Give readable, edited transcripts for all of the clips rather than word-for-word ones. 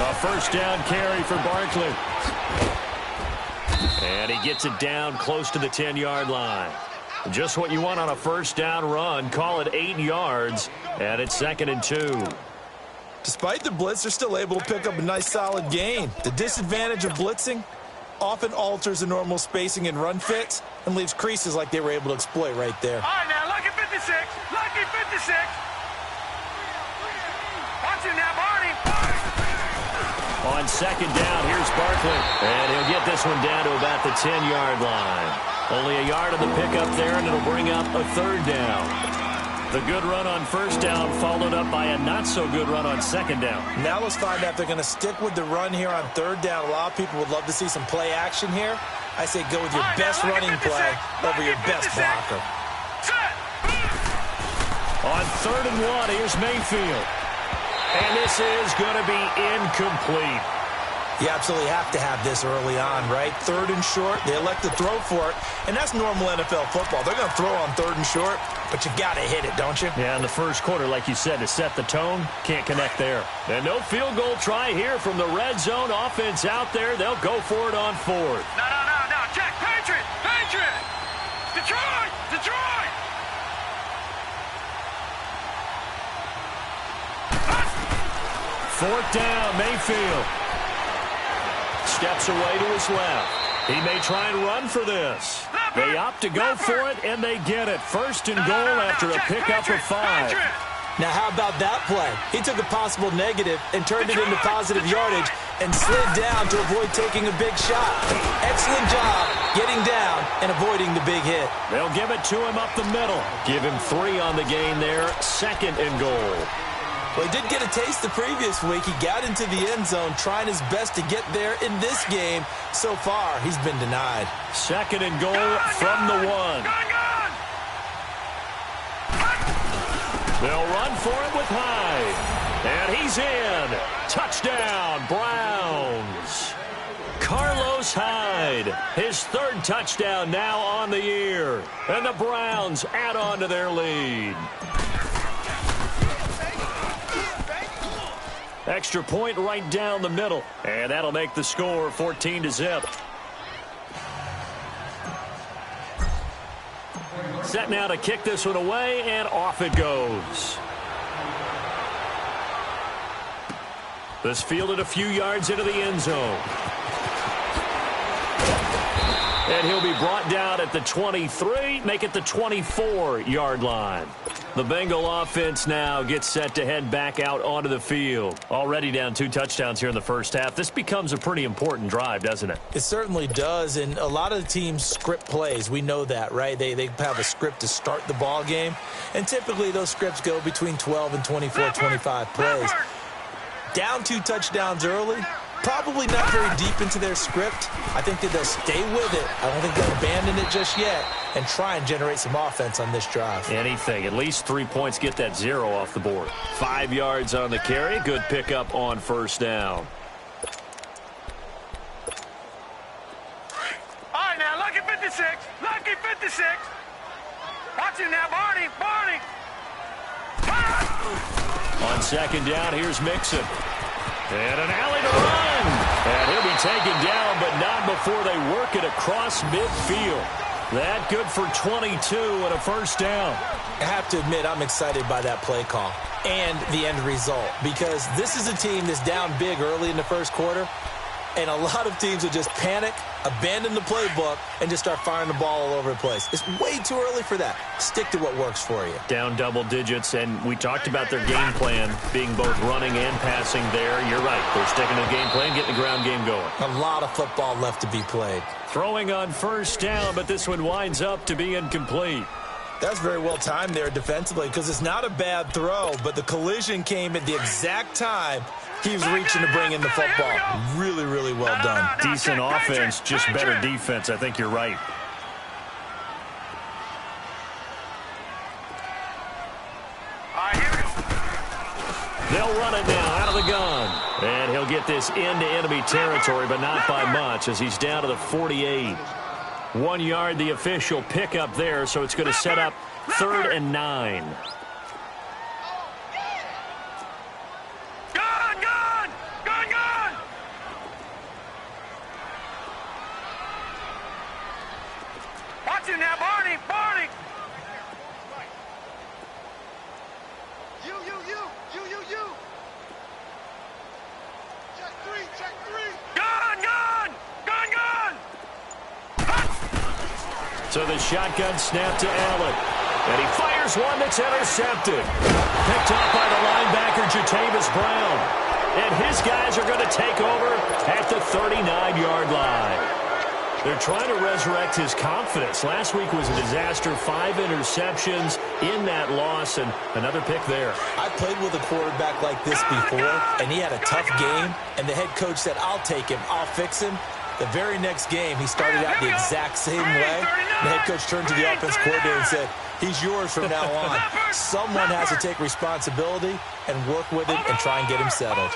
A first down carry for Barkley. And he gets it down close to the 10-yard line. Just what you want on a first down run. Call it 8 yards, and it's 2nd and 2. Despite the blitz, they're still able to pick up a nice solid gain. The disadvantage of blitzing often alters the normal spacing and run fits and leaves creases like they were able to exploit right there. All right, now, lucky 56. Lucky 56. Watch him now, Barney. On 2nd down, here's Barkley. And he'll get this one down to about the 10-yard line. Only a yard of the pickup there, and it'll bring up a 3rd down. The good run on 1st down followed up by a not-so-good run on 2nd down. Now let's find out if they're going to stick with the run here on 3rd down. A lot of people would love to see some play action here. I say go with your best running play over your best blocker. On 3rd and 1, here's Mayfield. And this is going to be incomplete. You absolutely have to have this early on, right? 3rd and short, they elect to throw for it, and that's normal NFL football. They're going to throw on 3rd and short, but you got to hit it, don't you? Yeah, in the first quarter, like you said, to set the tone, can't connect there. And no field goal try here from the red zone offense out there. They'll go for it on 4th. No, check, Patriot, Detroit. 4th down, Mayfield. Steps away to his left. He may try and run for this. They opt to go for it, and they get it. 1st and goal after a pickup of 5. Now, how about that play? He took a possible negative and turned it into positive yardage and slid down to avoid taking a big shot. Excellent job getting down and avoiding the big hit. They'll give it to him up the middle. Give him 3 on the game there. 2nd and goal. Well, he did get a taste the previous week. He got into the end zone trying his best to get there in this game. So far, he's been denied. 2nd and goal from the 1. They'll run for it with Hyde. And he's in. Touchdown, Browns. Carlos Hyde, his 3rd touchdown now on the year. And the Browns add on to their lead. Extra point right down the middle. And that'll make the score 14-0. Set now to kick this one away, and off it goes. This fielded a few yards into the end zone. And he'll be brought down at the 23, make it the 24-yard line. The Bengal offense now gets set to head back out onto the field. Already down 2 touchdowns here in the first half. This becomes a pretty important drive, doesn't it? It certainly does, and a lot of the teams script plays. We know that, right? They have a script to start the ball game, and typically those scripts go between 12 and 24, 25 plays. Down 2 touchdowns early, probably not very deep into their script. I think that they'll stay with it. I don't think they'll abandon it just yet and try and generate some offense on this drive. Anything. At least 3 points. Get that 0 off the board. 5 yards on the carry. Good pickup on 1st down. All right, now, lucky 56. Lucky 56. Watch him now, Barney. On 2nd down, here's Mixon. And an alley to run. And he'll be taken down, but not before they work it across midfield. That good for 22 and a 1st down. I have to admit, I'm excited by that play call and the end result, because this is a team that's down big early in the first quarter, and a lot of teams will just panic, abandon the playbook, and just start firing the ball all over the place. It's way too early for that. Stick to what works for you. Down double digits, and we talked about their game plan being both running and passing there. You're right. They're sticking to the game plan, getting the ground game going. A lot of football left to be played. Throwing on 1st down, but this one winds up to be incomplete. That's very well timed there defensively, because it's not a bad throw, but the collision came at the exact time he was reaching to bring in the football. Really, really well done. Decent offense, just better defense. I think you're right. They'll run it now out of the gun. And he'll get this into enemy territory, but not by much, as he's down to the 48. 1 yard, the official pickup there, so it's going to set up 3rd and 9. Gun! So the shotgun snap to Allen. And he fires one that's intercepted. Picked up by the linebacker, Jatavis Brown. And his guys are going to take over at the 39-yard line. They're trying to resurrect his confidence. Last week was a disaster. 5 interceptions in that loss, and another pick there. I played with a quarterback like this before, and he had a tough game, and the head coach said, I'll take him, I'll fix him. The very next game, he started out the exact same way. The head coach turned to the offense coordinator and said, he's yours from now on. Someone has to take responsibility and work with him and try and get him settled.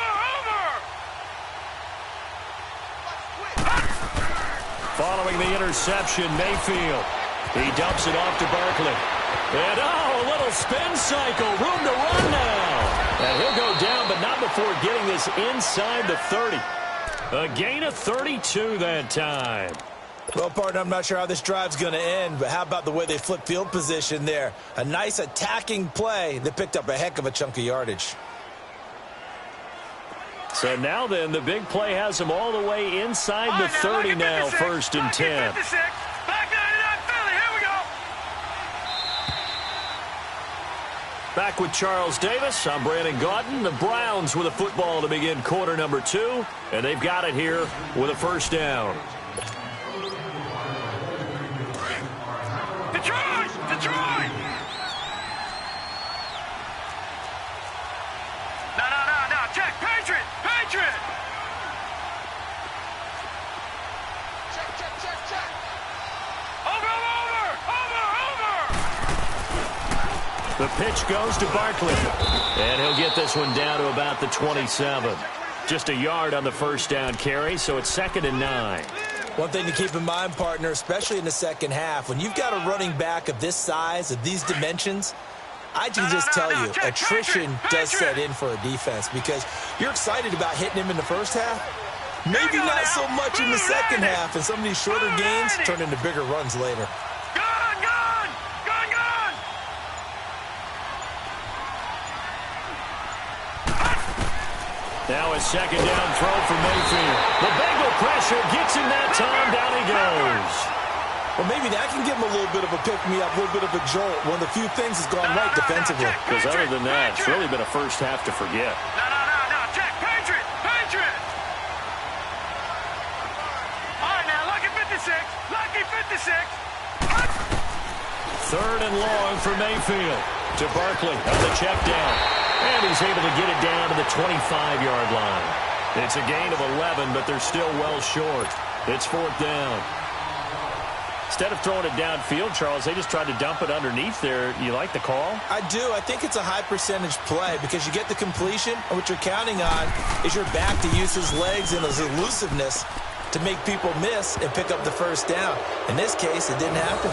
Following the interception, Mayfield. He dumps it off to Barkley. And, a little spin cycle. Room to run now. And he'll go down, but not before getting this inside the 30. A gain of 32 that time. Well, partner, I'm not sure how this drive's going to end, but how about the way they flip field position there? A nice attacking play that picked up a heck of a chunk of yardage. So now then, the big play has them all the way inside the 30 now, 1st and 10. Back with Charles Davis. I'm Brandon Gaudin. The Browns with a football to begin quarter number 2, and they've got it here with a 1st down. Detroit! Detroit! No. Check. Patriot! Patriot! Check. Over! The pitch goes to Barkley, and he'll get this one down to about the 27. Just a yard on the 1st down carry, so it's 2nd and 9. One thing to keep in mind, partner, especially in the second half, when you've got a running back of this size, of these dimensions, I can just tell you, attrition does set in for a defense because you're excited about hitting him in the first half. Maybe not so much in the second half, and some of these shorter gains turn into bigger runs later. Now a 2nd down throw for Mayfield. The Bengal pressure gets him that time. Down he goes. Well, maybe that can give him a little bit of a pick-me-up, a little bit of a jolt. One of the few things has gone right defensively. Because other than that, it's really been a first half to forget. No. Check. Patriot! All right, now, lucky 56. 3rd and long for Mayfield. To Barkley on the check down. And he's able to get it down to the 25-yard line. It's a gain of 11, but they're still well short. It's 4th down. Instead of throwing it downfield, Charles, they just tried to dump it underneath there. You like the call? I do. I think it's a high-percentage play because you get the completion, and what you're counting on is your back to use his legs and his elusiveness to make people miss and pick up the 1st down. In this case, it didn't happen.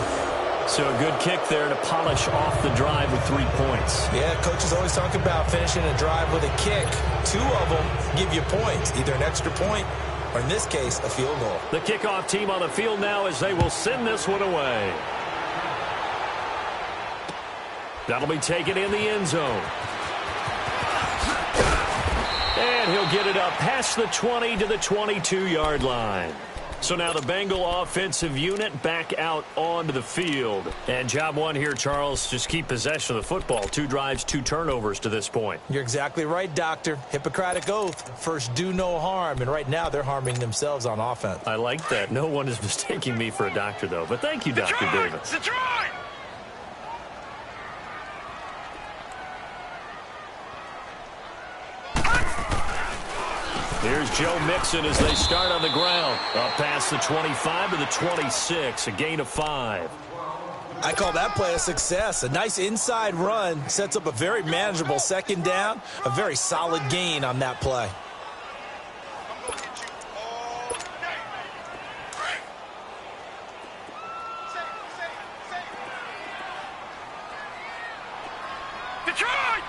So a good kick there to polish off the drive with 3 points. Yeah, coaches always talk about finishing a drive with a kick. 2 of them give you points, either an extra point or, in this case, a field goal. The kickoff team on the field now as they will send this one away. That'll be taken in the end zone. And he'll get it up past the 20 to the 22-yard line. So now the Bengal offensive unit back out onto the field. And job one here, Charles, just keep possession of the football. 2 drives, 2 turnovers to this point. You're exactly right, Doctor. Hippocratic oath. First, do no harm. And right now, they're harming themselves on offense. I like that. No one is mistaking me for a doctor, though. But thank you, Dr. Davis. Detroit! Here's Joe Mixon as they start on the ground. Up past the 25 to the 26, a gain of 5. I call that play a success. A nice inside run sets up a very manageable 2nd down. A very solid gain on that play. Detroit!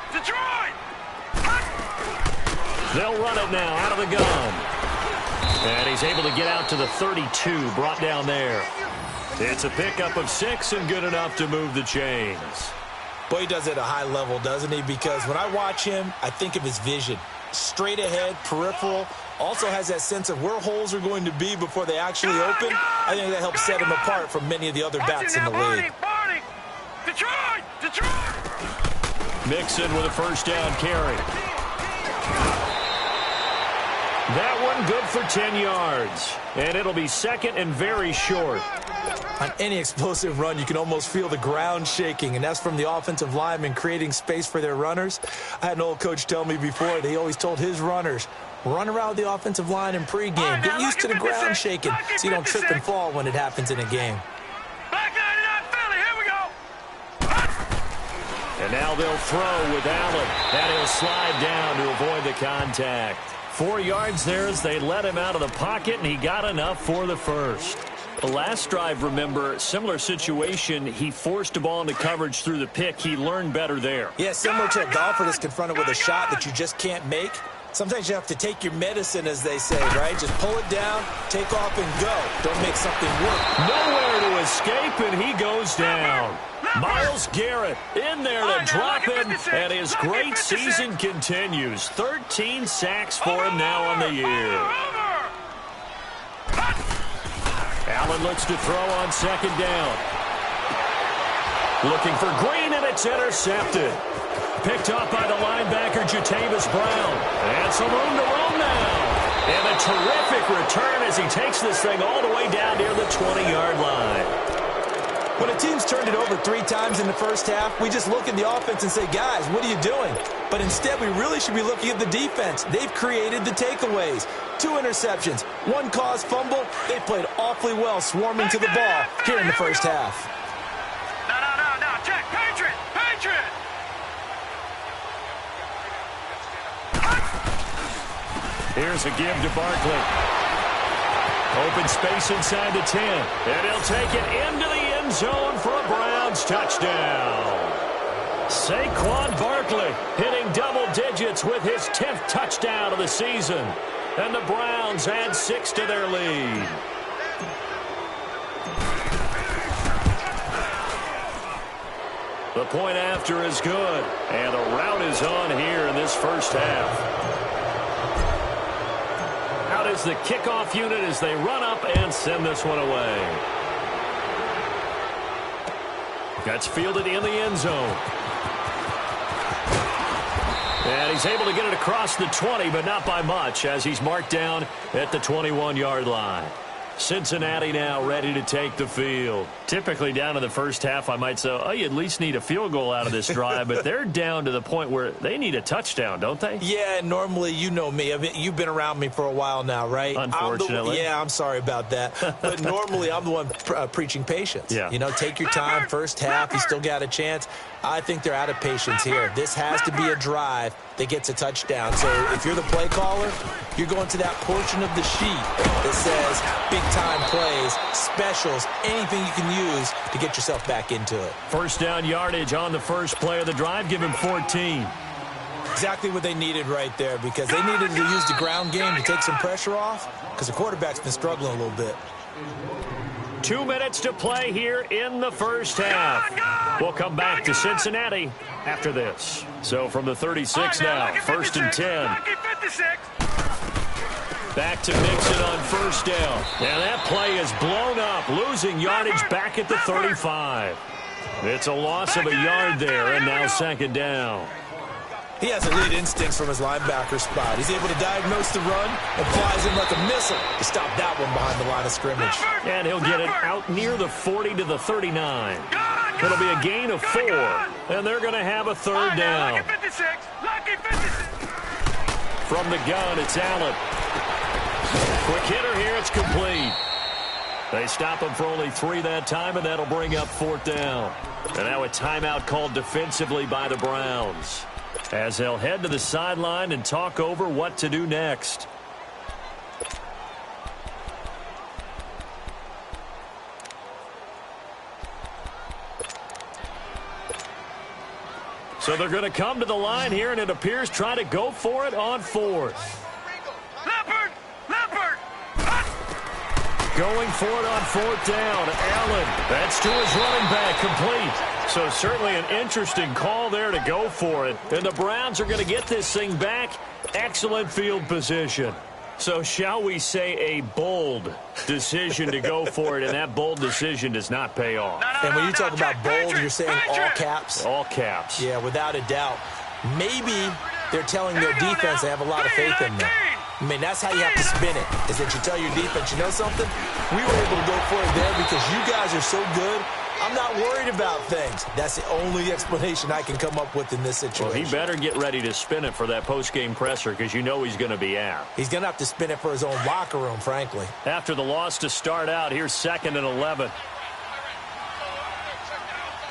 They'll run it now out of the gun. And he's able to get out to the 32, brought down there. It's a pickup of 6 and good enough to move the chains. Boy, he does it at a high level, doesn't he? Because when I watch him, I think of his vision. straight ahead, peripheral. Also has that sense of where holes are going to be before they actually open. I think that helps set him apart from many of the other backs in the league. Detroit! Mixon with a first down carry. That one good for 10 yards. And it'll be second and very short. On any explosive run, you can almost feel the ground shaking, and that's from the offensive linemen creating space for their runners. I had an old coach tell me before, he always told his runners, run around the offensive line in pregame. Get used to the ground shaking so you don't trip and fall when it happens in a game. And now they'll throw with Allen, and he'll slide down to avoid the contact. 4 yards there as they let him out of the pocket, and he got enough for the first. The last drive, remember, similar situation. He forced a ball into coverage through the pick. He learned better there. Yeah, similar to a golfer that's confronted with a shot that you just can't make. Sometimes you have to take your medicine, as they say, right? Just pull it down, take off, and go. Don't make something work. Nowhere to escape, and he goes down. Myles Garrett in there to drop him, and his great season continues. 13 sacks for him now on the year. Allen looks to throw on second down. Looking for Green, and it's intercepted. Picked off by the linebacker, Jatavis Brown. And some room to roam now. And a terrific return as he takes this thing all the way down near the 20-yard line. When a team's turned it over 3 times in the first half, we just look at the offense and say, guys, what are you doing? But instead, we really should be looking at the defense. They've created the takeaways. 2 interceptions, 1 caused fumble. They played awfully well swarming to the ball here in the first half. No. Check. Patriot. Here's a give to Barkley. Open space inside the 10. And he'll take it into the end zone for a Browns touchdown. Saquon Barkley hitting double digits with his 10th touchdown of the season. And the Browns add 6 to their lead. The point after is good. And the route is on here in this first half. Out is the kickoff unit as they run up and send this one away. That's fielded in the end zone. And he's able to get it across the 20, but not by much, as he's marked down at the 21-yard line. Cincinnati now ready to take the field. Typically down in the first half, I might say, oh, you at least need a field goal out of this drive, but they're down to the point where they need a touchdown, don't they? Yeah, normally, you know me. I mean, you've been around me for a while now, right? Unfortunately. I'm sorry about that. But normally, I'm the one preaching patience. Yeah. You know, take your time. First half, you still got a chance. I think they're out of patience here. This has to be a drive that gets a touchdown. So if you're the play caller, you're going to that portion of the sheet that says big-time plays, specials, anything you can use to get yourself back into it. First down yardage on the first play of the drive. Give him 14. Exactly what they needed right there, because they needed to use the ground game to take some pressure off, because the quarterback's been struggling a little bit. 2 minutes to play here in the first half. We'll come back to Cincinnati after this. So from the 36 now, first and 10. Back to Mixon on first down. And that play is blown up, losing yardage back at the 35. It's a loss of a yard there, and now second down. He has elite instincts from his linebacker spot. He's able to diagnose the run and flies in like a missile to stop that one behind the line of scrimmage. And he'll get it out near the 40 to the 39. It'll be a gain of 4, and they're going to have a third down. From the gun, it's Allen. Quick hitter here, it's complete. They stop him for only 3 that time, and that'll bring up 4th down. And now a timeout called defensively by the Browns, as they'll head to the sideline and talk over what to do next. So they're going to come to the line here, and it appears try to go for it on 4th. Leopard! Going for it on 4th down. Allen, that's to his running back, complete. So certainly an interesting call there to go for it. And the Browns are going to get this thing back. Excellent field position. So shall we say a bold decision to go for it, and that bold decision does not pay off. And when you talk about bold, you're saying all caps? All caps. Yeah, without a doubt. Maybe they're telling their defense they have a lot of faith in them. I mean, that's how you have to spin it, is that you tell your defense, you know something? We were able to go for it there because you guys are so good. I'm not worried about things. That's the only explanation I can come up with in this situation. Well, he better get ready to spin it for that post-game presser because you know he's going to be out. He's going to have to spin it for his own locker room, frankly. After the loss to start out, here's 2nd and 11.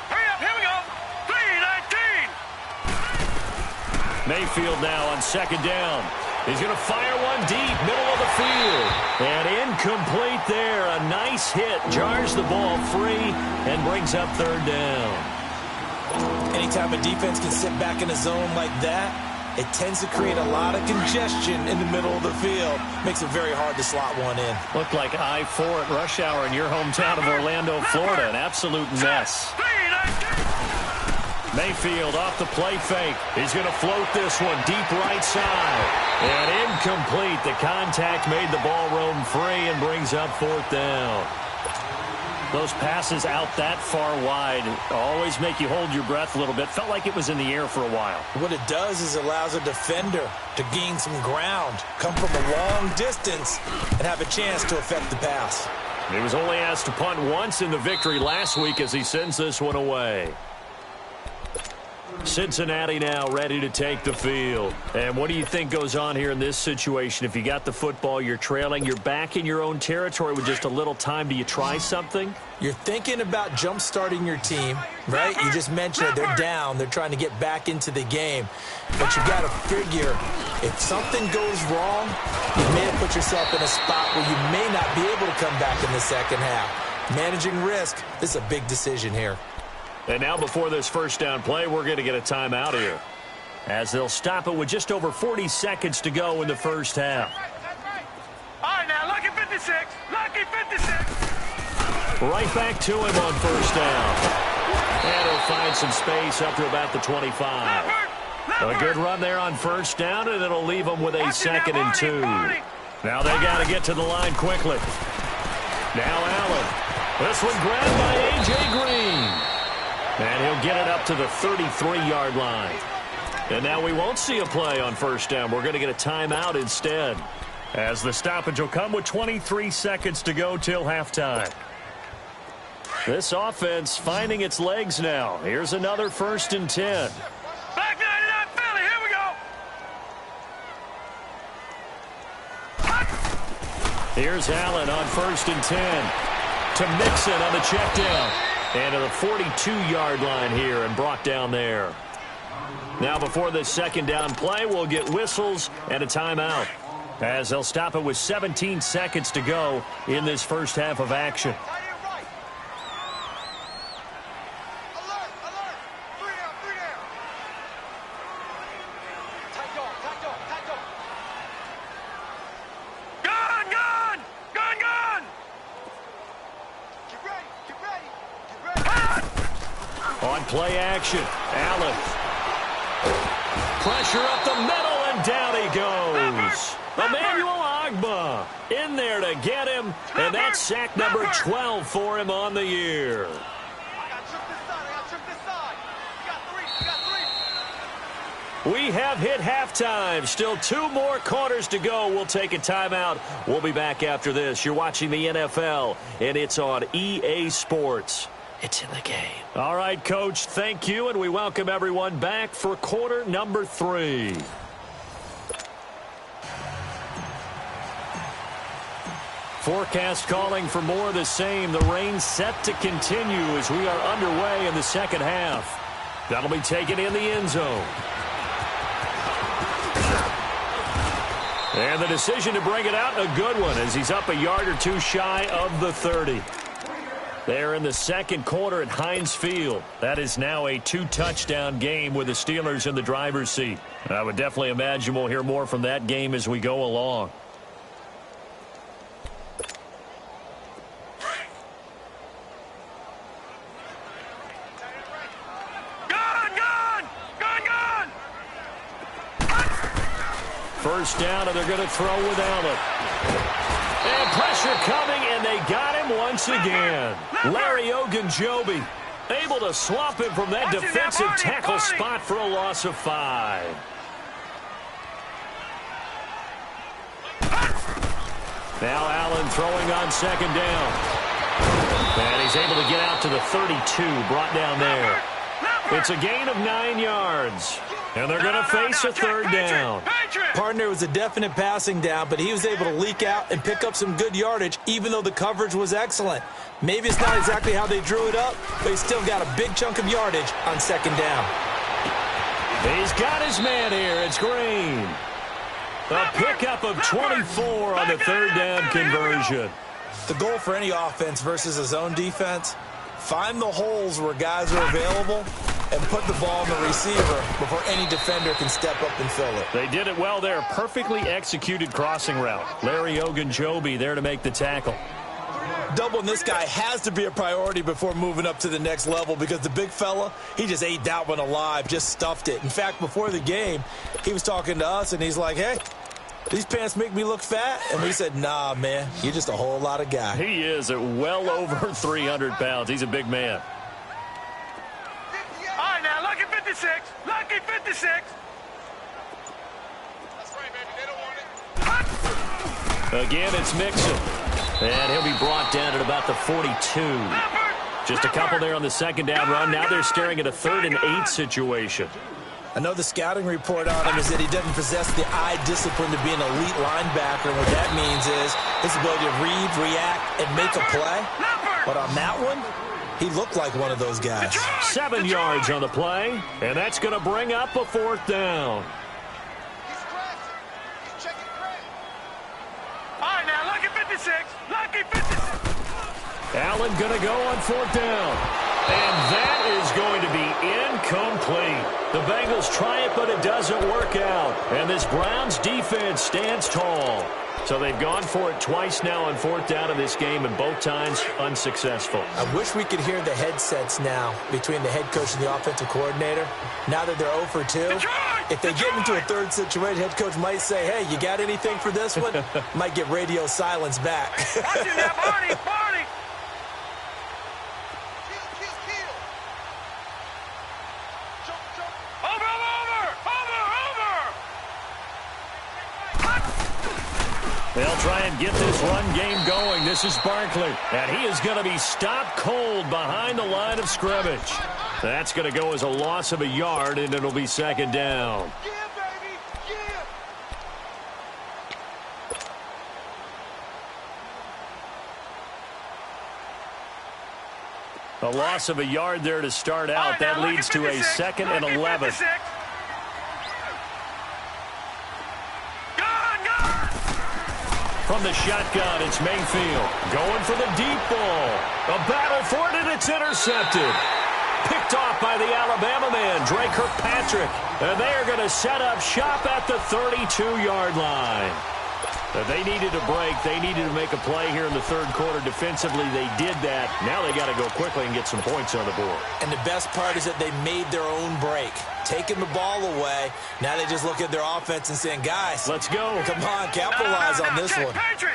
Hurry up, here we go. 3-19. Mayfield now on 2nd down. He's going to fire one deep, middle of the field. And incomplete there. A nice hit. Jars the ball free and brings up 3rd down. Anytime a defense can sit back in a zone like that, it tends to create a lot of congestion in the middle of the field. Makes it very hard to slot one in. Looked like I-4 at rush hour in your hometown of Orlando, Florida. An absolute mess. Mayfield off the play fake. He's going to float this one deep right side. And incomplete. The contact made the ball roam free and brings up 4th down. Those passes out that far wide always make you hold your breath a little bit. Felt like it was in the air for a while. What it does is it allows a defender to gain some ground, come from a long distance, and have a chance to affect the pass. He was only asked to punt once in the victory last week as he sends this one away. Cincinnati now ready to take the field. And what do you think goes on here in this situation? If you got the football, you're trailing, you're back in your own territory with just a little time. Do you try something? You're thinking about jump-starting your team, right? You just mentioned it. They're down. They're trying to get back into the game. But you've got to figure, if something goes wrong, you may have put yourself in a spot where you may not be able to come back in the second half. Managing risk, this is a big decision here. And now before this first down play, we're going to get a timeout here, as they'll stop it with just over 40 seconds to go in the first half. All right, now, lucky 56. Lucky 56. Right back to him on first down. And he'll find some space up to about the 25. A good run there on first down, and it'll leave them with a 2nd and 2. Now they got to get to the line quickly. Now Allen. This one grabbed by A.J. Green. And he'll get it up to the 33-yard line. And now we won't see a play on first down. We're going to get a timeout instead, as the stoppage will come with 23 seconds to go till halftime. This offense finding its legs now. Here's another 1st and 10. Back 99 Philly, here we go. Here's Allen on 1st and 10 to Mixon on the check down. And to the 42-yard line here and brought down there. Now before this second down play, we'll get whistles and a timeout, as they'll stop it with 17 seconds to go in this first half of action. Play action. Allen. Pressure up the middle, and down he goes. Emmanuel Ogbah in there to get him, and that's sack number 12 for him on the year. We have hit halftime. Still 2 more quarters to go. We'll take a timeout. We'll be back after this. You're watching the NFL, and it's on EA Sports. It's in the game. All right, Coach, thank you, and we welcome everyone back for quarter number 3. Forecast calling for more of the same. The rain set to continue as we are underway in the second half. That'll be taken in the end zone. And the decision to bring it out, a good one, as he's up a yard or 2 shy of the 30. They're in the second quarter at Heinz Field. That is now a 2-touchdown game with the Steelers in the driver's seat. I would definitely imagine we'll hear more from that game as we go along. first down, and they're going to throw with Allen. And pressure coming, and they got him once again. Larry Ogunjobi able to swap him from that defensive tackle spot for a loss of 5. Now Allen throwing on second down. And he's able to get out to the 32, brought down there. It's a gain of 9 yards. And they're going to face a third down. Partner, was a definite passing down, but he was able to leak out and pick up some good yardage, even though the coverage was excellent. Maybe it's not exactly how they drew it up, but he's still got a big chunk of yardage on second down. He's got his man here. It's Green. A pickup of 24 on the third down conversion. The goal for any offense versus a zone defense, find the holes where guys are available and put the ball on the receiver before any defender can step up and fill it. They did it well there. Perfectly executed crossing route. Larry Ogunjobi there to make the tackle. Doubling this guy has to be a priority before moving up to the next level because the big fella, he just ate that one alive, just stuffed it. In fact, before the game, he was talking to us, and he's like, hey, these pants make me look fat? And we said, nah, man, you're just a whole lot of guy. He is at well over 300 pounds. He's a big man. All right, now, lucky 56. Lucky 56. That's right, baby. They don't want it. Again, it's Mixon. And he'll be brought down at about the 42. Just a couple there on the second down run. Now they're staring at a 3rd and 8 situation. I know the scouting report on him is that he doesn't possess the eye discipline to be an elite linebacker. And what that means is his ability to read, react, and make a play. But on that one, he looked like one of those guys. 7 yards on the play, and that's going to bring up a 4th down. All right, now, lucky 56. Lucky 56. Allen going to go on 4th down. And that is going to be incomplete. The Bengals try it, but it doesn't work out. And this Browns defense stands tall. So they've gone for it twice now on 4th down in this game, and both times unsuccessful. I wish we could hear the headsets now between the head coach and the offensive coordinator. Now that they're 0 for 2, if they get into a third situation, head coach might say, hey, you got anything for this one? Might get radio silence back. Watch it now, Barney, Barney. They'll try and get this run game going. This is Barkley, and he is going to be stopped cold behind the line of scrimmage. That's going to go as a loss of a yard, and it'll be second down. A loss of a yard there to start out. That leads to a 2nd and 11. From the shotgun, it's Mayfield going for the deep ball. A battle for it, and it's intercepted. Picked off by the Alabama man, Dre Kirkpatrick. And they are going to set up shop at the 32-yard line. They needed a break. They needed to make a play here in the third quarter. Defensively, they did that. Now they got to go quickly and get some points on the board. And the best part is that they made their own break. Taking the ball away. Now they just look at their offense and saying, guys, let's go. Come on, capitalize on this one. Patriot!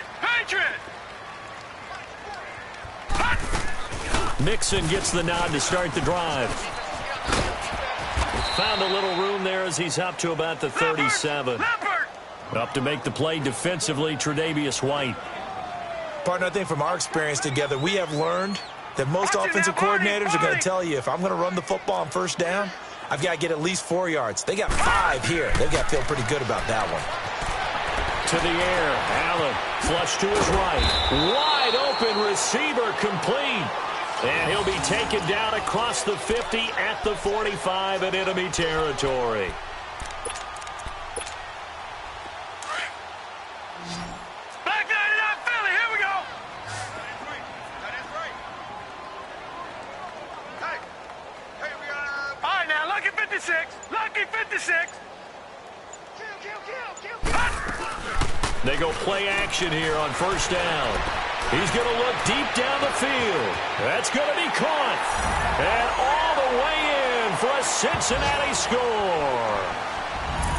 Mixon gets the nod to start the drive. Found a little room there as he's up to about the 37. Up to make the play defensively, Tre'Davious White. Partner, I think from our experience together, we have learned that most offensive coordinators are going to tell you, if I'm going to run the football on first down, I've got to get at least 4 yards. They got 5 here. They've got to feel pretty good about that one. To the air, Allen, flush to his right. Wide open receiver complete. And he'll be taken down across the 50 at the 45 in enemy territory. Lucky 56. They go play action here on first down. He's going to look deep down the field. That's going to be caught. And all the way in for a Cincinnati score.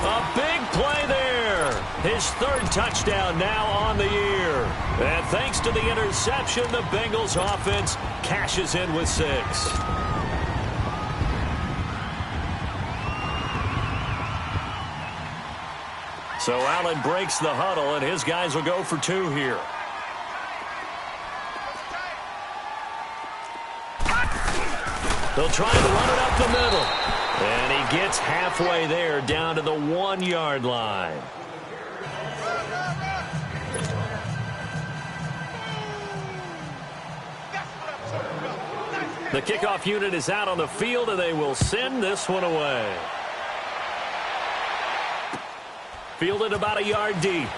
A big play there. His third touchdown now on the year. And thanks to the interception, the Bengals offense cashes in with 6. So Allen breaks the huddle, and his guys will go for 2 here. They'll try and run it up the middle. And he gets halfway there, down to the 1-yard line. The kickoff unit is out on the field, and they will send this one away. Fielded about a yard deep.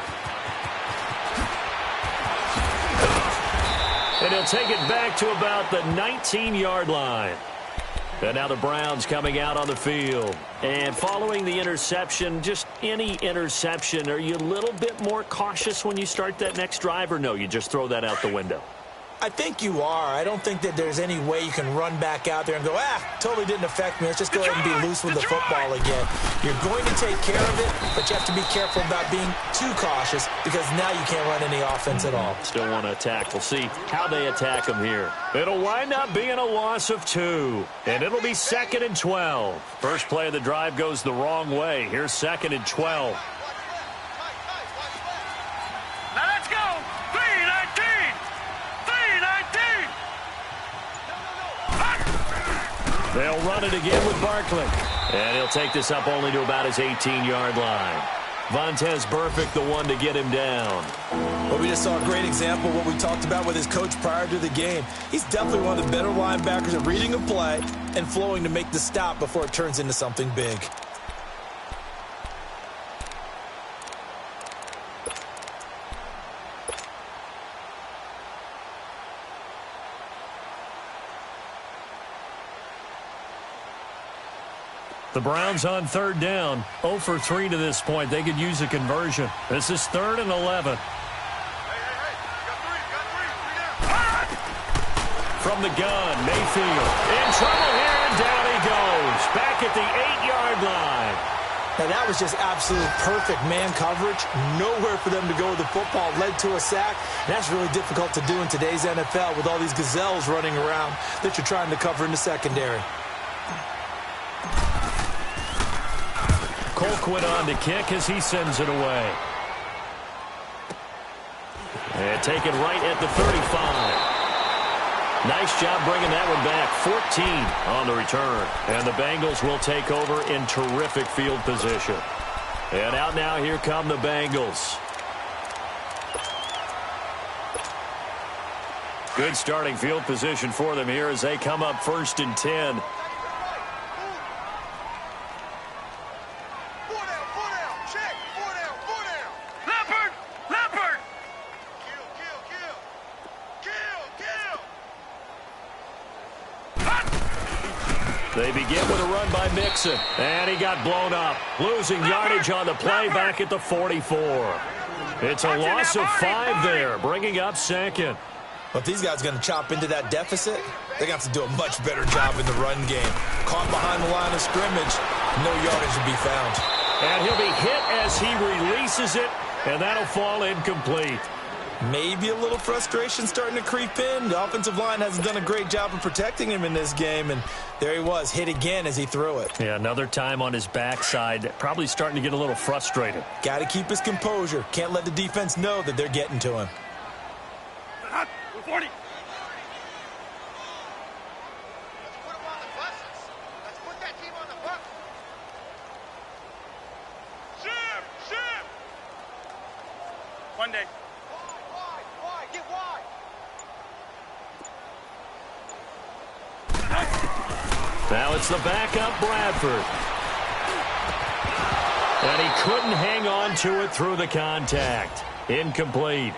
And he'll take it back to about the 19-yard line. And now the Browns coming out on the field. And following the interception, just any interception, are you a little bit more cautious when you start that next drive, or no, you just throw that out the window? I think you are. I don't think that there's any way you can run back out there and go, totally didn't affect me. Let's just go ahead and be loose with the football again. You're going to take care of it, but you have to be careful about being too cautious because now you can't run any offense at all. Still want to attack. We'll see how they attack him here. It'll wind up being a loss of 2, and it'll be 2nd and 12. First play of the drive goes the wrong way. Here's 2nd and 12. Now let's go. 3-19. 3-19. They'll run it again with Barkley. And he'll take this up only to about his 18-yard line. Vontaze Burfict, the one to get him down. Well, we just saw a great example of what we talked about with his coach prior to the game. He's definitely one of the better linebackers at reading a play and flowing to make the stop before it turns into something big. The Browns on 3rd down, 0 for 3 to this point. They could use a conversion. This is 3rd and 11. From the gun, Mayfield in trouble here, and down he goes. Back at the 8-yard line. Now, that was just absolute perfect man coverage. Nowhere for them to go with the football. Led to a sack. And that's really difficult to do in today's NFL with all these gazelles running around that you're trying to cover in the secondary. Colquitt on to kick as he sends it away. And taken right at the 35. Nice job bringing that one back. 14 on the return. And the Bengals will take over in terrific field position. And out now, here come the Bengals. Good starting field position for them here as they come up 1st and 10. They begin with a run by Mixon, and he got blown up. Losing yardage on the play back at the 44. It's a loss of 5 there, bringing up 2nd. But if these guys are going to chop into that deficit, they're going to have to do a much better job in the run game. Caught behind the line of scrimmage, no yardage to be found. And he'll be hit as he releases it, and that'll fall incomplete. Maybe a little frustration starting to creep in. The offensive line hasn't done a great job of protecting him in this game, and there he was, hit again as he threw it. Yeah, another time on his backside, probably starting to get a little frustrated. Got to keep his composure. Can't let the defense know that they're getting to him. 40. One day. Wide, get wide. Now it's the backup Bradford. And he couldn't hang on to it through the contact. Incomplete.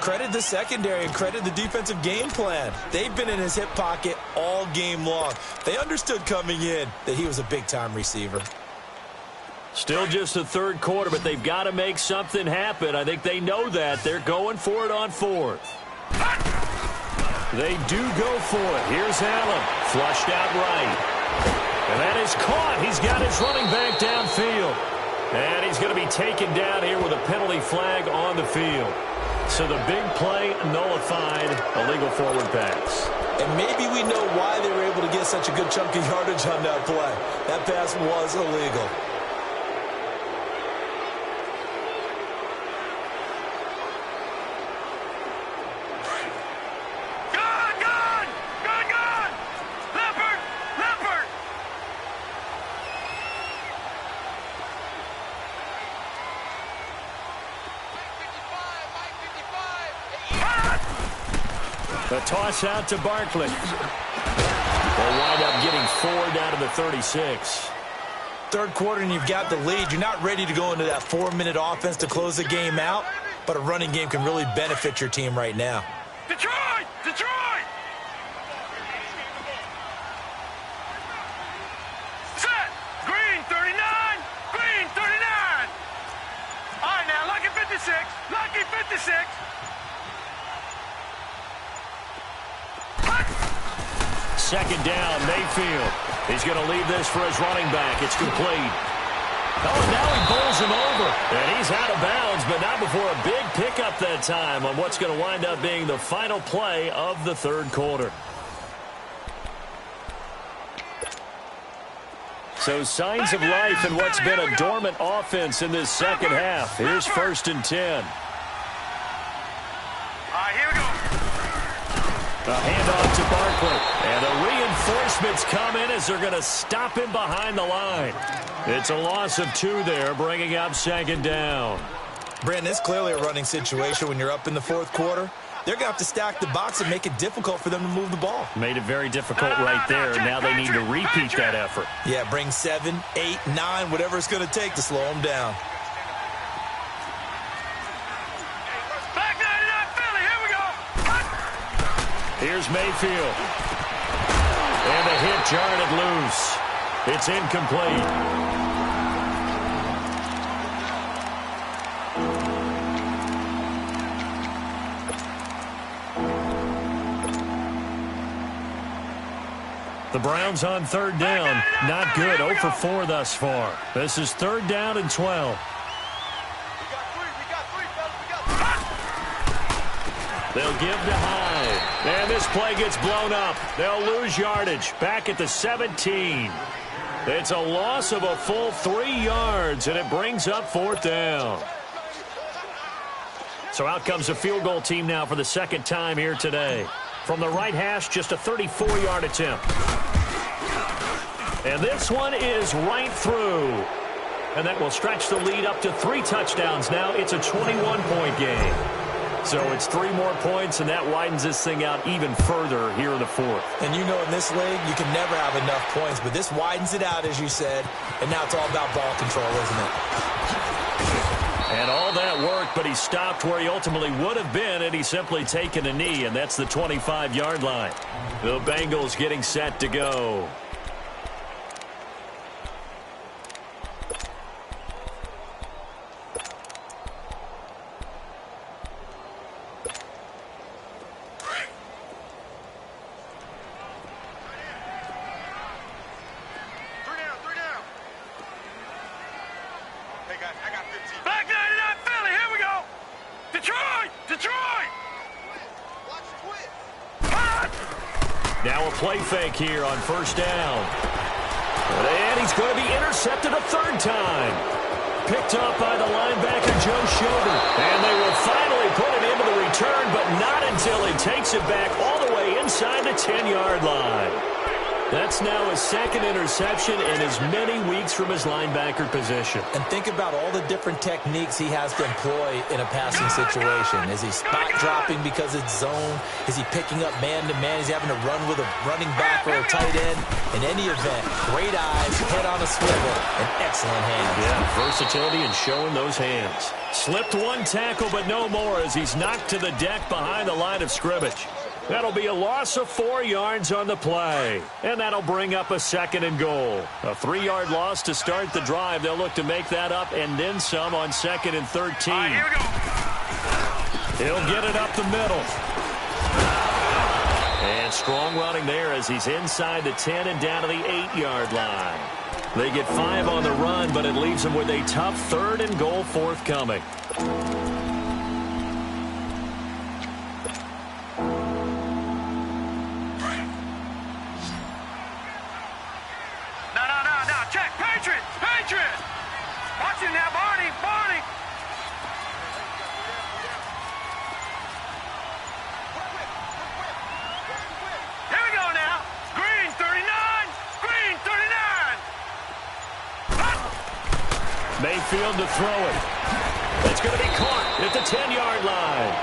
Credit the secondary and credit the defensive game plan. They've been in his hip pocket all game long. They understood coming in that he was a big-time receiver. Still just the 3rd quarter, but they've got to make something happen. I think they know that. They're going for it on 4th. They do go for it. Here's Allen. Flushed out right. And that is caught. He's got his running back downfield. And he's going to be taken down here with a penalty flag on the field. So the big play nullified, illegal forward pass. And maybe we know why they were able to get such a good chunk of yardage on that play. That pass was illegal. The toss out to Barkley. They'll wind up getting 4 down to the 36. Third quarter and you've got the lead. You're not ready to go into that 4-minute offense to close the game out, but a running game can really benefit your team right now. Detroit! Detroit! Set! Green 39! Green 39! All right, now, lucky 56! Lucky 56! Second down, Mayfield. He's going to leave this for his running back. It's complete. Oh, and now he bowls him over. And he's out of bounds, but not before a big pickup that time on what's going to wind up being the final play of the third quarter. So signs of life in what's been a dormant offense in this second half. Here's 1st and 10. All right, here we go. A handoff to Barkley. And the reinforcements come in as they're going to stop him behind the line. It's a loss of 2 there, bringing up second down. Brandon, it's clearly a running situation when you're up in the fourth quarter. They're going to have to stack the box and make it difficult for them to move the ball. Made it very difficult right there. Now they need to repeat that effort. Yeah, bring 7, 8, 9, whatever it's going to take to slow them down. Back 99 Philly, here we go. Here's Mayfield. And the hit jarred loose. It's incomplete. The Browns on third down. Not good. 0 for 4 thus far. This is 3rd down and 12. They'll give to Hyde. And this play gets blown up. They'll lose yardage. Back at the 17. It's a loss of a full 3 yards, and it brings up 4th down. So out comes the field goal team now for the second time here today. From the right hash, just a 34-yard attempt. And this one is right through. And that will stretch the lead up to 3 touchdowns now. It's a 21-point game. So it's 3 more points, and that widens this thing out even further here in the 4th. And you know in this league, you can never have enough points, but this widens it out, as you said, and now it's all about ball control, isn't it? And all that worked, but he stopped where he ultimately would have been had he simply taken a knee, and that's the 25-yard line. The Bengals getting set to go. Back 99 Philly, here we go. Detroit! Detroit! Now a play fake here on 1st down. And he's going to be intercepted a 3rd time. Picked up by the linebacker, Joe Schroeder. And they will finally put it into the return, but not until he takes it back all the way inside the 10-yard line. That's now his 2nd interception in as many weeks from his linebacker position. And think about all the different techniques he has to employ in a passing situation. Is he spot dropping because it's zone? Is he picking up man-to-man? Is he having to run with a running back or a tight end? In any event, great eyes, head on a swivel, and excellent hands. Yeah, versatility and showing those hands. Slipped 1 tackle, but no more as he's knocked to the deck behind the line of scrimmage. That'll be a loss of 4 yards on the play. And that'll bring up a 2nd and goal. A 3-yard loss to start the drive. They'll look to make that up and then some on 2nd and 13. All right, here we go. He'll get it up the middle. And strong running there as he's inside the 10 and down to the 8-yard line. They get 5 on the run, but it leaves them with a tough 3rd and goal forthcoming. No. Check. Patriot. Watch it now, Barney. Here we go now. Green 39. Mayfield to throw it. It's going to be caught at the 10-yard line.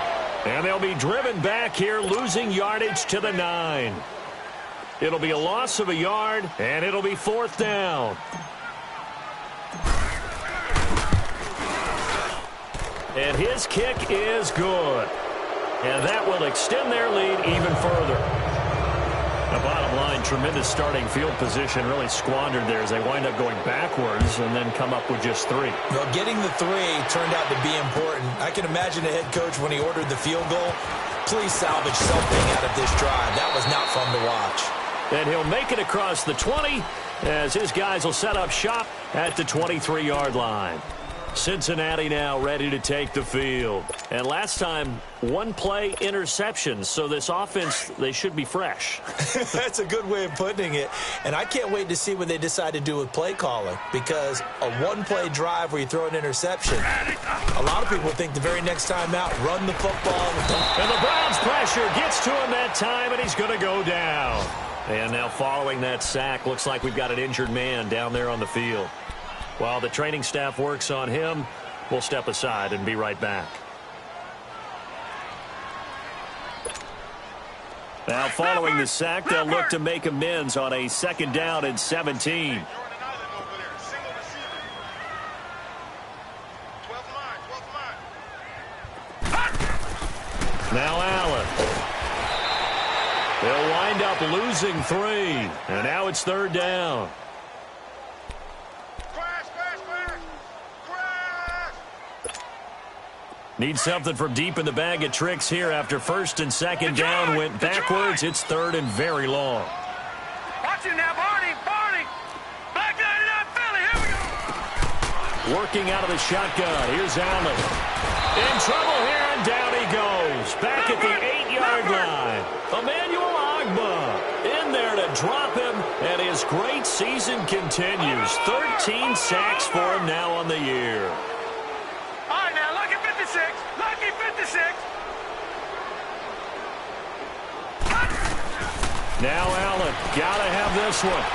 And they'll be driven back here, losing yardage to the 9. It'll be a loss of a yard, and it'll be 4th down. And his kick is good. And that will extend their lead even further. The bottom line, tremendous starting field position, really squandered there as they wind up going backwards and then come up with just 3. Well, getting the 3 turned out to be important. I can imagine the head coach when he ordered the field goal. Please salvage something out of this drive. That was not fun to watch. And he'll make it across the 20 as his guys will set up shop at the 23-yard line. Cincinnati now ready to take the field. And last time, 1-play interceptions. So this offense, they should be fresh. That's a good way of putting it. And I can't wait to see what they decide to do with play calling. Because a 1-play drive where you throw an interception, a lot of people think the very next time out, run the football. And the Browns pressure gets to him that time, and he's going to go down. And now following that sack, looks like we've got an injured man down there on the field. While the training staff works on him, we'll step aside and be right back. Now following the sack, they'll look to make amends on a 2nd down and 17. Now Allen. They'll wind up losing 3, and now it's 3rd down. Need something from deep in the bag of tricks here after 1st and 2nd down went backwards. It's 3rd and very long. Watch it now, Barney. Black 99 Philly. Here we go. Working out of the shotgun. Here's Allen. In trouble here, and down he goes. Back at the 8-yard line. Emmanuel Ogbah in there to drop him, and his great season continues. 13 sacks for him now on the year. Lucky 56. Now Allen, gotta have this one.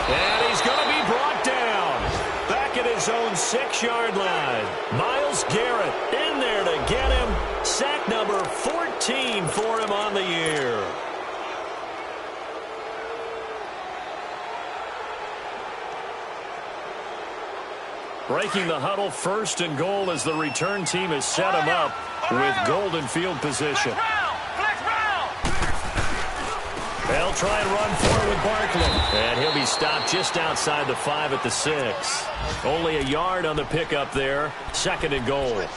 And he's gonna be brought down. Back at his own 6-yard line. Myles Garrett in there to get him. Sack number 14 for him on the year. Breaking the huddle, 1st and goal as the return team has set him up with golden field position. They'll try and run for it with Barkley. And he'll be stopped just outside the 5 at the 6. Only a yard on the pickup there. 2nd and goal.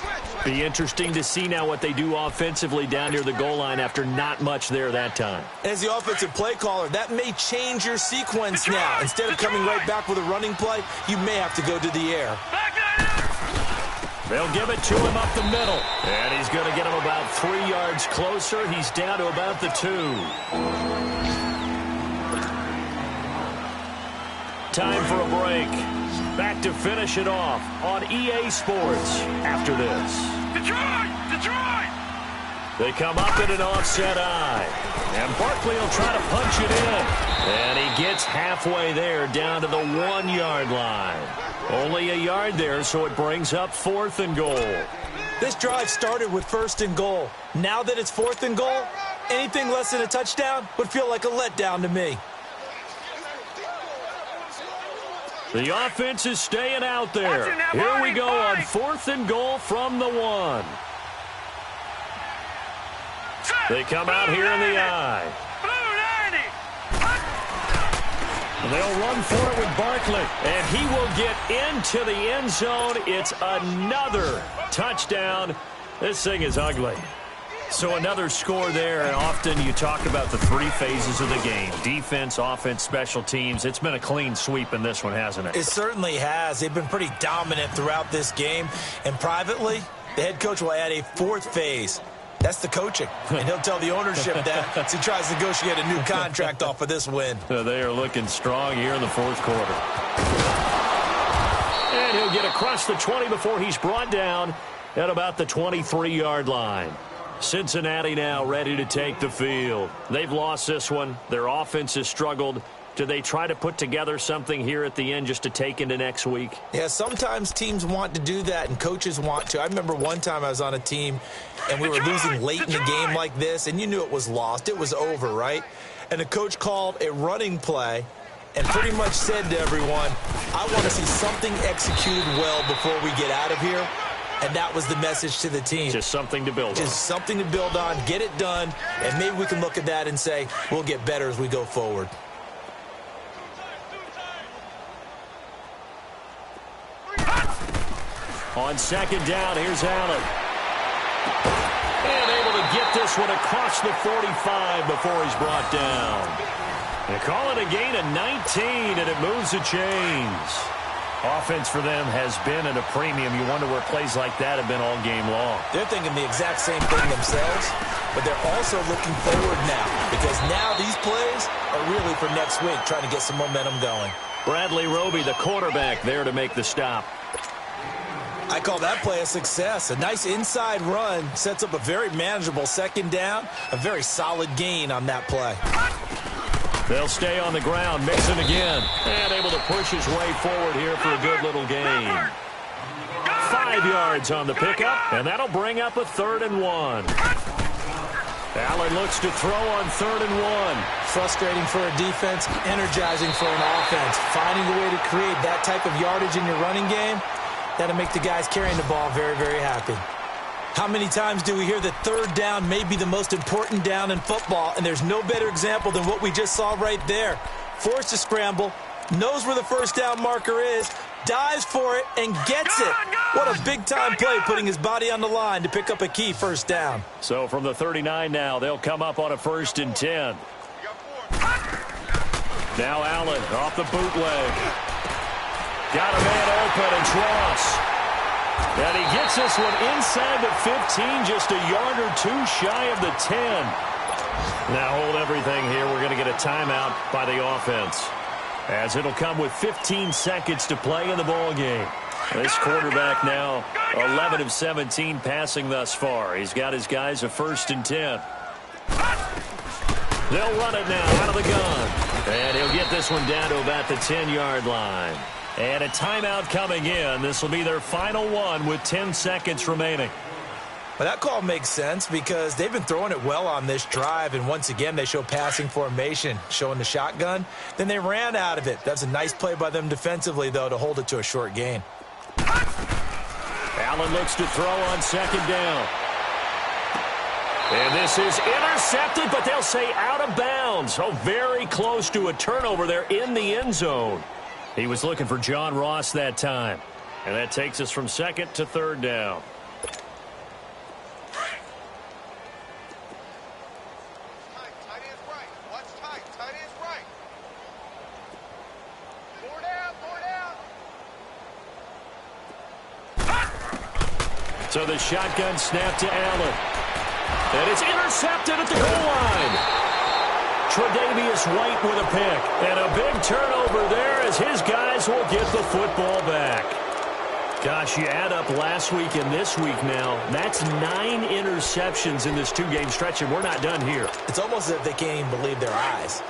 Be interesting to see now what they do offensively down near the goal line after not much there that time. As the offensive play caller, that may change your sequence now. Instead of coming right back with a running play, you may have to go to the air. They'll give it to him up the middle. And he's going to get him about 3 yards closer. He's down to about the 2. Time for a break. Back to finish it off on EA Sports after this. Detroit! They come up in an offset eye. And Barkley will try to punch it in. And he gets halfway there down to the 1-yard line. Only a yard there, so it brings up 4th and goal. This drive started with 1st and goal. Now that it's 4th and goal, anything less than a touchdown would feel like a letdown to me. The offense is staying out there. Here we go on 4th and goal from the 1. They come out here in the eye. They'll run for it with Barkley, and he will get into the end zone. It's another touchdown. This thing is ugly. So another score there, and often you talk about the three phases of the game: defense, offense, special teams. It's been a clean sweep in this one, hasn't it? It certainly has. They've been pretty dominant throughout this game. And privately, the head coach will add a fourth phase. That's the coaching. And he'll tell the ownership that as he tries to negotiate a new contract off of this win. They are looking strong here in the fourth quarter. And he'll get across the 20 before he's brought down at about the 23-yard line. Cincinnati now ready to take the field. They've lost this one. Their offense has struggled. Do they try to put together something here at the end just to take into next week? Yeah, sometimes teams want to do that and coaches want to. I remember one time I was on a team and we were losing late in the game like this, and you knew it was lost. It was over, right? And the coach called a running play and pretty much said to everyone, I want to see something executed well before we get out of here. And that was the message to the team. Just something to build on. Just something to build on, get it done, and maybe we can look at that and say, we'll get better as we go forward. On second down, here's Allen. And able to get this one across the 45 before he's brought down. They call it a gain of 19, and it moves the chains. Offense for them has been at a premium. You wonder where plays like that have been all game long. They're thinking the exact same thing themselves, but they're also looking forward now because now these plays are really for next week, trying to get some momentum going. Bradley Roby, the quarterback, there to make the stop. I call that play a success. A nice inside run sets up a very manageable second down, a very solid gain on that play. They'll stay on the ground, mixing again, and able to push his way forward here for a good little gain. 5 yards on the pickup, and that'll bring up a 3rd and 1. Allen looks to throw on 3rd and 1. Frustrating for a defense, energizing for an offense. Finding a way to create that type of yardage in your running game, that'll make the guys carrying the ball very, very happy. How many times do we hear that third down may be the most important down in football, and there's no better example than what we just saw right there. Forced to scramble, knows where the first down marker is, dives for it, and gets it. What a big-time play, putting his body on the line to pick up a key first down. So from the 39 now, they'll come up on a 1st and 10. Now Allen off the bootleg. Got a man open, it's Ross. And he gets this one inside the 15, just a yard or two shy of the 10. Now hold everything here. We're going to get a timeout by the offense, as it'll come with 15 seconds to play in the ball game. This quarterback now 11 of 17 passing thus far. He's got his guys a 1st and 10. They'll run it now out of the gun. And he'll get this one down to about the 10-yard line. And a timeout coming in. This will be their final one with 10 seconds remaining. Well, that call makes sense because they've been throwing it well on this drive, and once again they show passing formation, showing the shotgun. Then they ran out of it. That's a nice play by them defensively, though, to hold it to a short gain. Allen looks to throw on 2nd down. And this is intercepted, but they'll say out of bounds. Oh, very close to a turnover there in the end zone. He was looking for John Ross that time. And that takes us from 2nd to 3rd down. Tight end's right. Watch tight. Tight end's right. 4 down. 4 down. So the shotgun snap to Allen. And it's intercepted at the goal line. Tre'Davious White with a pick. And a big turnover there as his guys will get the football back. Gosh, you add up last week and this week now. That's 9 interceptions in this 2-game stretch, and we're not done here. It's almost as if they can't even believe their eyes.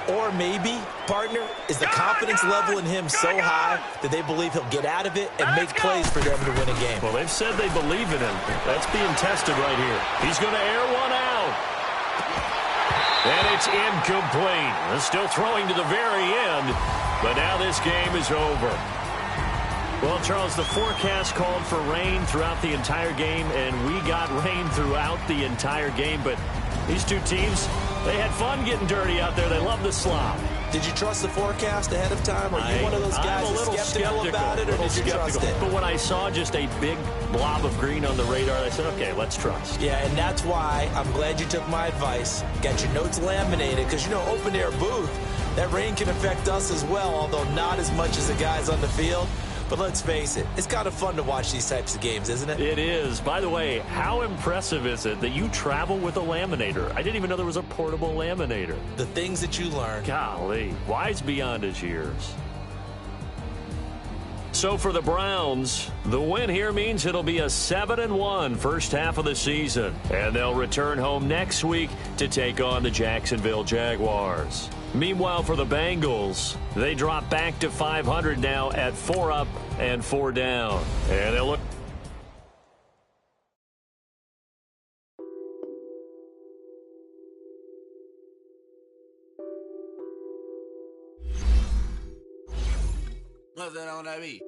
Or maybe, partner, is the confidence level in him so high that they believe he'll get out of it and make plays for them to win a game. Well, they've said they believe in him. That's being tested right here. He's going to air one out. And it's incomplete. They're still throwing to the very end, but now this game is over. Well, Charles, the forecast called for rain throughout the entire game, and we got rain throughout the entire game. But these two teams, they had fun getting dirty out there. They love the slop. Did you trust the forecast ahead of time? Are you one of those guys that's skeptical about it, or did you trust it? But when I saw just a big blob of green on the radar, I said, okay, let's trust. Yeah, and that's why I'm glad you took my advice. Got your notes laminated, because, you know, open-air booth, that rain can affect us as well, although not as much as the guys on the field. But let's face it, it's kind of fun to watch these types of games, isn't it? It is. By the way, how impressive is it that you travel with a laminator? I didn't even know there was a portable laminator. The things that you learn. Golly, wise beyond his years. So for the Browns, the win here means it'll be a 7-1 first half of the season. And they'll return home next week to take on the Jacksonville Jaguars. Meanwhile, for the Bengals, they drop back to 500 now at 4 up and 4 down. And they'll look... What's that on that beat?